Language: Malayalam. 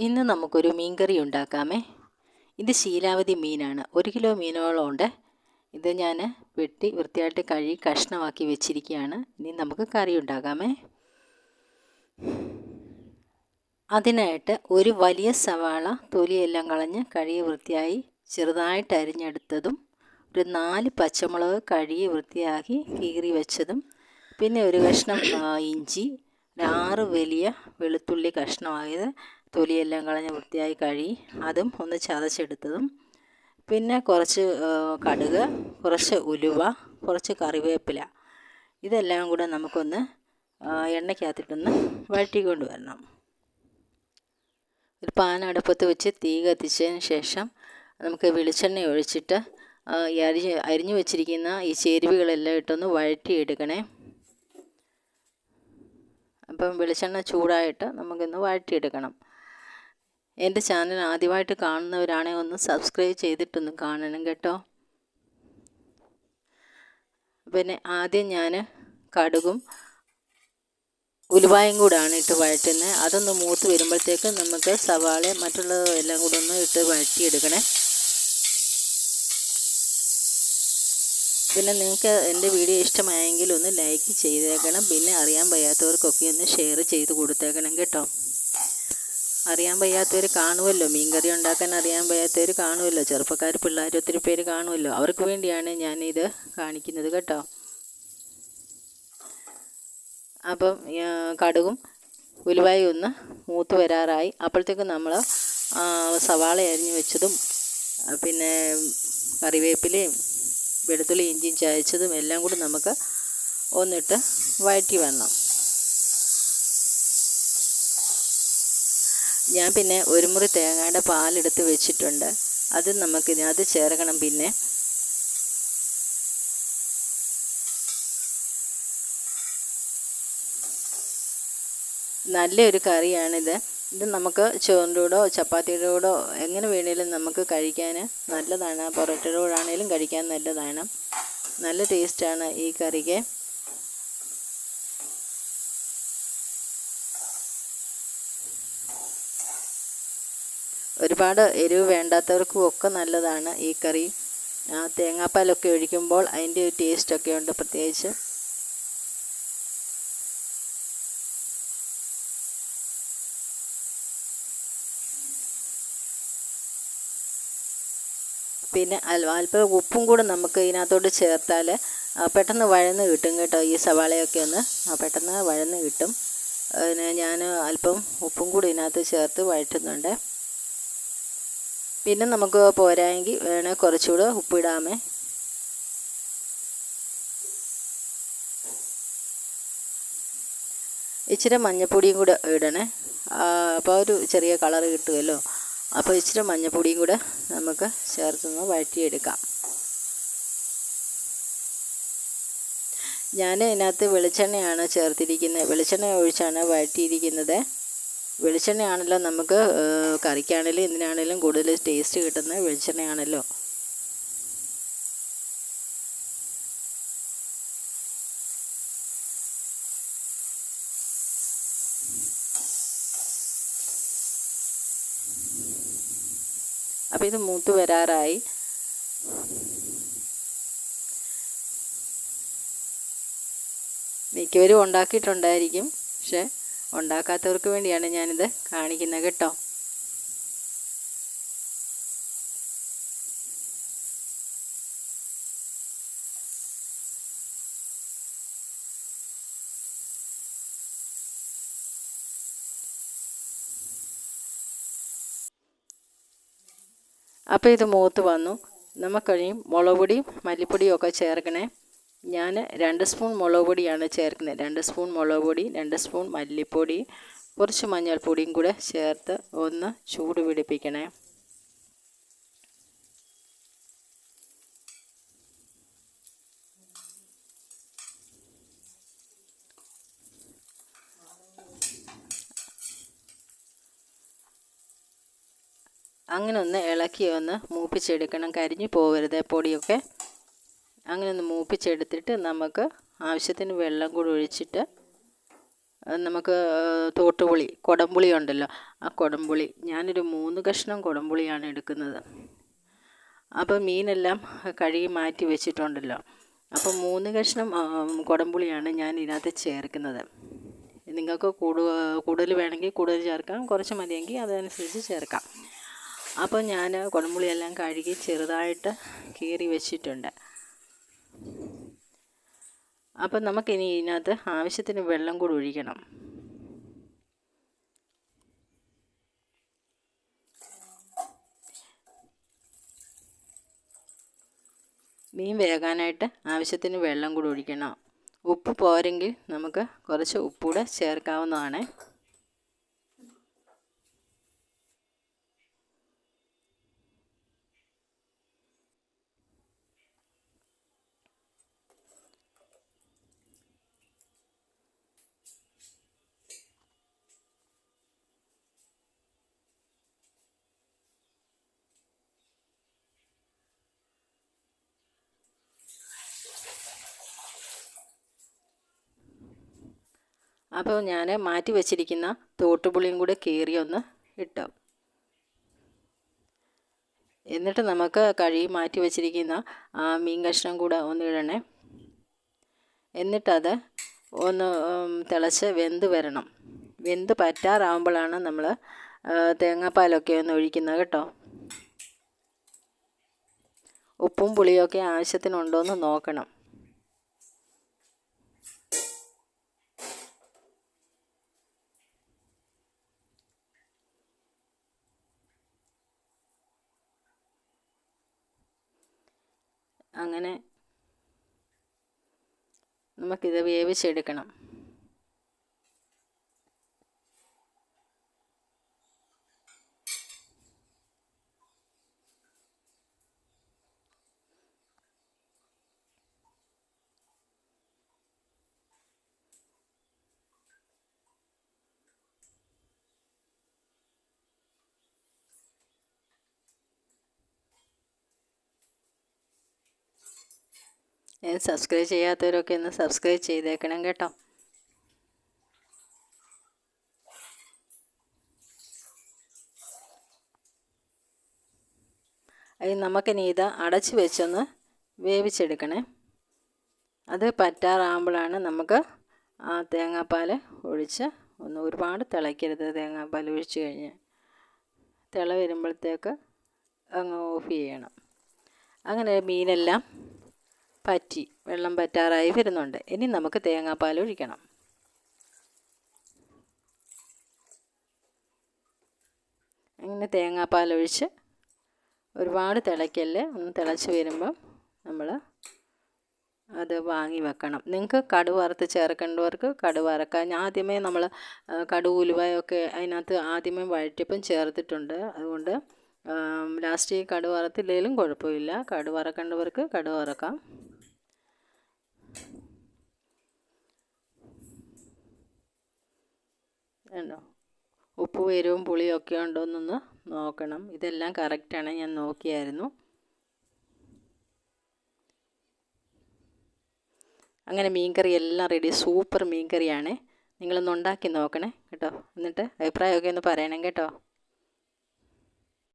ഇന്ന് നമുക്കൊരു മീൻകറി ഉണ്ടാക്കാമേ. ഇത് ശീലാവതി മീനാണ്. 1 കിലോ മീനോളം ഉണ്ട്. ഇത് ഞാൻ വെട്ടി വൃത്തിയായിട്ട് കഴുകി കഷ്ണമാക്കി വെച്ചിരിക്കുകയാണ്. ഇനി നമുക്ക് കറി ഉണ്ടാക്കാമേ. അതിനായിട്ട് ഒരു വലിയ സവാള തൊലിയെല്ലാം കളഞ്ഞ് കഴുകി വൃത്തിയായി ചെറുതായിട്ട് അരിഞ്ഞെടുത്തതും, ഒരു 4 പച്ചമുളക് കഴുകി വൃത്തിയാക്കി കീറി വെച്ചതും, പിന്നെ ഒരു കഷ്ണം ഇഞ്ചി, 6 വലിയ വെളുത്തുള്ളി കഷ്ണമായത് തൊലിയെല്ലാം കളഞ്ഞ് വൃത്തിയായി കഴുകി അതും ഒന്ന് ചതച്ചെടുത്തതും, പിന്നെ കുറച്ച് കടുക്, കുറച്ച് ഉലുവ, കുറച്ച് കറിവേപ്പില, ഇതെല്ലാം കൂടെ നമുക്കൊന്ന് എണ്ണയ്ക്കകത്തിട്ടൊന്ന് വഴറ്റിക്കൊണ്ട് വരണം. ഒരു പാൻ അടുപ്പത്ത് വെച്ച് തീ കത്തിച്ചതിന് ശേഷം നമുക്ക് വെളിച്ചെണ്ണ ഒഴിച്ചിട്ട് അരിഞ്ഞു വെച്ചിരിക്കുന്ന ഈ ചേരുവകളെല്ലാം ഇട്ടൊന്ന് വഴറ്റിയെടുക്കണേ. അപ്പം വെളിച്ചെണ്ണ ചൂടായിട്ട് നമുക്കിന്ന് വഴറ്റിയെടുക്കണം. എൻ്റെ ചാനൽ ആദ്യമായിട്ട് കാണുന്നവരാണെങ്കിൽ ഒന്ന് സബ്സ്ക്രൈബ് ചെയ്തിട്ടൊന്ന് കാണണം കേട്ടോ. പിന്നെ ആദ്യം ഞാൻ കടുകും ഉലുവായും കൂടാണ് ഇട്ട് വഴറ്റുന്നത്. അതൊന്ന് മൂത്ത് വരുമ്പോഴത്തേക്ക് നമുക്ക് സവാളയും മറ്റുള്ളതെല്ലാം കൂടെ ഒന്ന് ഇട്ട് വഴറ്റിയെടുക്കണേ. പിന്നെ നിങ്ങൾക്ക് എൻ്റെ വീഡിയോ ഇഷ്ടമായെങ്കിൽ ഒന്ന് ലൈക്ക് ചെയ്തേക്കണം. പിന്നെ അറിയാൻ വയ്യാത്തവർക്കൊക്കെ ഒന്ന് ഷെയർ ചെയ്ത് കൊടുത്തേക്കണം കേട്ടോ. അറിയാൻ വയ്യാത്തവർ കാണുമല്ലോ, മീൻകറി ഉണ്ടാക്കാൻ അറിയാൻ വയ്യാത്തവർ കാണുമല്ലോ, ചെറുപ്പക്കാർ പിള്ളേർ ഒത്തിരി പേര് കാണുമല്ലോ, അവർക്ക് വേണ്ടിയാണ് ഞാനിത് കാണിക്കുന്നത് കേട്ടോ. അപ്പം കടുകും ഉലുവായും ഒന്ന് മൂത്ത് വരാറായി. അപ്പോഴത്തേക്കും നമ്മൾ സവാള അരിഞ്ഞു വെച്ചതും, പിന്നെ കറിവേപ്പിലയും വെളുത്തുള്ളി ഇഞ്ചിയും ചതച്ചതും എല്ലാം കൂടി നമുക്ക് ഒന്നിട്ട് വഴറ്റി വരണം. ഞാൻ പിന്നെ ഒരു മുറി തേങ്ങയുടെ പാലെടുത്ത് വെച്ചിട്ടുണ്ട്. അത് നമുക്കിതിനകത്ത് ചേർക്കണം. പിന്നെ നല്ലൊരു കറിയാണിത്. ഇത് നമുക്ക് ചോറിൻ്റെ കൂടോ ചപ്പാത്തിയുടെ കൂടോ എങ്ങനെ വേണേലും നമുക്ക് കഴിക്കാൻ നല്ലതാണ്. പൊറോട്ടയുടെ കൂടെ ആണെങ്കിലും കഴിക്കാൻ നല്ലതാണ്. നല്ല ടേസ്റ്റാണ് ഈ കറിക്ക്. ഒരുപാട് എരിവ് വേണ്ടാത്തവർക്കും ഒക്കെ നല്ലതാണ് ഈ കറി. തേങ്ങാപ്പാലൊക്കെ ഒഴിക്കുമ്പോൾ അതിൻ്റെ ഒരു ടേസ്റ്റൊക്കെ ഉണ്ട് പ്രത്യേകിച്ച്. പിന്നെ അല്പം ഉപ്പും കൂടെ നമുക്ക് ഇതിനകത്തോട്ട് ചേർത്താൽ പെട്ടെന്ന് വഴന്ന് കിട്ടും കേട്ടോ. ഈ സവാളയൊക്കെ ഒന്ന് പെട്ടെന്ന് വഴന്ന് കിട്ടും. അതിന് ഞാൻ അല്പം ഉപ്പും കൂടി ഇതിനകത്ത് ചേർത്ത് വഴറ്റുന്നുണ്ട്. പിന്നെ നമുക്ക് പോരായെങ്കിൽ വേണേൽ കുറച്ചുകൂടെ ഉപ്പിടാമേ. ഇച്ചിരി മഞ്ഞൾപ്പൊടിയും കൂടെ ഇടണേ. അപ്പോൾ ഒരു ചെറിയ കളർ കിട്ടുമല്ലോ. അപ്പോൾ ഇച്ചിരി മഞ്ഞൾപ്പൊടിയും കൂടെ നമുക്ക് ചേർത്തൊന്ന് വഴറ്റിയെടുക്കാം. ഞാൻ ഇതിനകത്ത് വെളിച്ചെണ്ണയാണ് ചേർത്തിരിക്കുന്നത്. വെളിച്ചെണ്ണ ഒഴിച്ചാണ് വഴറ്റിയിരിക്കുന്നത്. വെളിച്ചെണ്ണയാണല്ലോ നമുക്ക് കറിക്കാണെങ്കിലും എന്തിനാണെങ്കിലും കൂടുതൽ ടേസ്റ്റ് കിട്ടുന്നത് വെളിച്ചെണ്ണയാണല്ലോ. അപ്പോൾ ഇത് മൂത്ത് വരാറായി. മിക്കവരും ഉണ്ടാക്കിയിട്ടുണ്ടായിരിക്കും, പക്ഷേ ഉണ്ടാക്കാത്തവർക്ക് വേണ്ടിയാണ് ഞാനിത് കാണിക്കുന്നത് കേട്ടോ. അപ്പോൾ ഇത് മൂത്ത് വന്നു. നമുക്കഴിയും മുളക് പൊടിയും മല്ലിപ്പൊടിയും ഒക്കെ ചേർക്കണേ. ഞാൻ 2 സ്പൂൺ മുളക് പൊടിയാണ് ചേർക്കുന്നത്. 2 സ്പൂൺ മുളക് പൊടി, 2 സ്പൂൺ മല്ലിപ്പൊടി, കുറച്ച് മഞ്ഞൾപ്പൊടിയും കൂടെ ചേർത്ത് ഒന്ന് ചൂട് പിടിപ്പിക്കണേ. അങ്ങനെ ഒന്ന് ഇളക്കി ഒന്ന് മൂപ്പിച്ചെടുക്കണം. കരിഞ്ഞു പോകരുത് പൊടിയൊക്കെ. അങ്ങനെ ഒന്ന് മൂപ്പിച്ചെടുത്തിട്ട് നമുക്ക് ആവശ്യത്തിന് വെള്ളം കൂടി ഒഴിച്ചിട്ട് നമുക്ക് തോട്ടുപുളി, കുടംപുളി ഉണ്ടല്ലോ, ആ കുടംപുളി ഞാനൊരു 3 കഷ്ണം കുടംപുളിയാണ് എടുക്കുന്നത്. അപ്പോൾ മീനെല്ലാം കഴുകി മാറ്റി വെച്ചിട്ടുണ്ടല്ലോ, അപ്പോൾ 3 കഷ്ണം കുടംപുളിയാണ് ഞാൻ ഇതിനകത്ത് ചേർക്കുന്നത്. നിങ്ങൾക്ക് കൂടുതൽ വേണമെങ്കിൽ കൂടുതൽ ചേർക്കാം, കുറച്ച് മതിയെങ്കിൽ അതനുസരിച്ച് ചേർക്കാം. അപ്പോൾ ഞാൻ കുടംപുളിയെല്ലാം കഴുകി ചെറുതായിട്ട് കീറി വെച്ചിട്ടുണ്ട്. അപ്പം നമുക്കിനി ഇതിനകത്ത് ആവശ്യത്തിന് വെള്ളം കൂടി ഒഴിക്കണം. മീൻ വേകാനായിട്ട് ആവശ്യത്തിന് വെള്ളം കൂടി ഒഴിക്കണം. ഉപ്പ് പോരെങ്കിൽ നമുക്ക് കുറച്ച് ഉപ്പൂടെ ചേർക്കാവുന്നതാണ്. അപ്പോൾ ഞാൻ മാറ്റി വെച്ചിരിക്കുന്ന തോട്ടുപുളിയും കൂടെ കീറി ഒന്ന് ഇട്ടു. എന്നിട്ട് നമുക്ക് കഴുകി മാറ്റി വെച്ചിരിക്കുന്ന ആ മീൻ കഷ്ണം കൂടെ ഒന്ന് ഇടണേ. എന്നിട്ടത് ഒന്ന് തിളച്ച് വെന്ത് വരണം. വെന്ത് പറ്റാറാകുമ്പോഴാണ് നമ്മൾ തേങ്ങാപ്പാലൊക്കെ ഒന്ന് ഒഴിക്കുന്നത് കേട്ടോ. ഉപ്പും പുളിയൊക്കെ ആവശ്യത്തിനുണ്ടോയെന്ന് നോക്കണം. അങ്ങനെ നമുക്കിത് വേവിച്ചെടുക്കണം. സബ്സ്ക്രൈബ് ചെയ്യാത്തവരൊക്കെ ഒന്ന് സബ്സ്ക്രൈബ് ചെയ്തേക്കണം കേട്ടോ. നമുക്കിനി ഇത് അടച്ച് വെച്ചൊന്ന് വേവിച്ചെടുക്കണേ. അത് പറ്റാറാകുമ്പോഴാണ് നമുക്ക് ആ തേങ്ങാപ്പാൽ ഒഴിച്ച് ഒന്ന് ഒരുപാട് തിളയ്ക്കരുത്. തേങ്ങാപ്പാൽ ഒഴിച്ച് കഴിഞ്ഞ് തിള വരുമ്പോഴത്തേക്ക് അങ്ങ് ഓഫ് ചെയ്യണം. അങ്ങനെ മീനെല്ലാം പറ്റി വെള്ളം പറ്റാറായി വരുന്നുണ്ട്. ഇനി നമുക്ക് തേങ്ങാപ്പാൽ ഒഴിക്കണം. അങ്ങനെ തേങ്ങാപ്പാൽ ഒഴിച്ച് ഒരുപാട് തിളയ്ക്കല്ലേ, ഒന്ന് തിളച്ച് വരുമ്പം നമ്മൾ അത് വാങ്ങി വെക്കണം. നിങ്ങൾക്ക് കടുക് വറുത്ത് ചേർക്കേണ്ടവർക്ക് കടുക് വറക്കാം. ആദ്യമേ നമ്മൾ കടുക് ഉലുവയൊക്കെ അതിനകത്ത് ആദ്യമേ വഴറ്റിയപ്പം ചേർത്തിട്ടുണ്ട്. അതുകൊണ്ട് ലാസ്റ്റ് കടുക് വറുത്തില്ലെങ്കിലും കുഴപ്പമില്ല. കടുക് വറക്കേണ്ടവർക്ക് കടുക് വറക്കാം. ഉണ്ടോ, ഉപ്പ് എരിവും പുളിയൊക്കെ ഉണ്ടോയെന്നൊന്ന് നോക്കണം. ഇതെല്ലാം കറക്റ്റാണ്, ഞാൻ നോക്കിയായിരുന്നു. അങ്ങനെ മീൻകറി എല്ലാം റെഡി. സൂപ്പർ മീൻകറിയാണ്. നിങ്ങളൊന്ന് ഉണ്ടാക്കി നോക്കണേ കേട്ടോ. എന്നിട്ട് അഭിപ്രായമൊക്കെ ഒന്ന് പറയണം കേട്ടോ.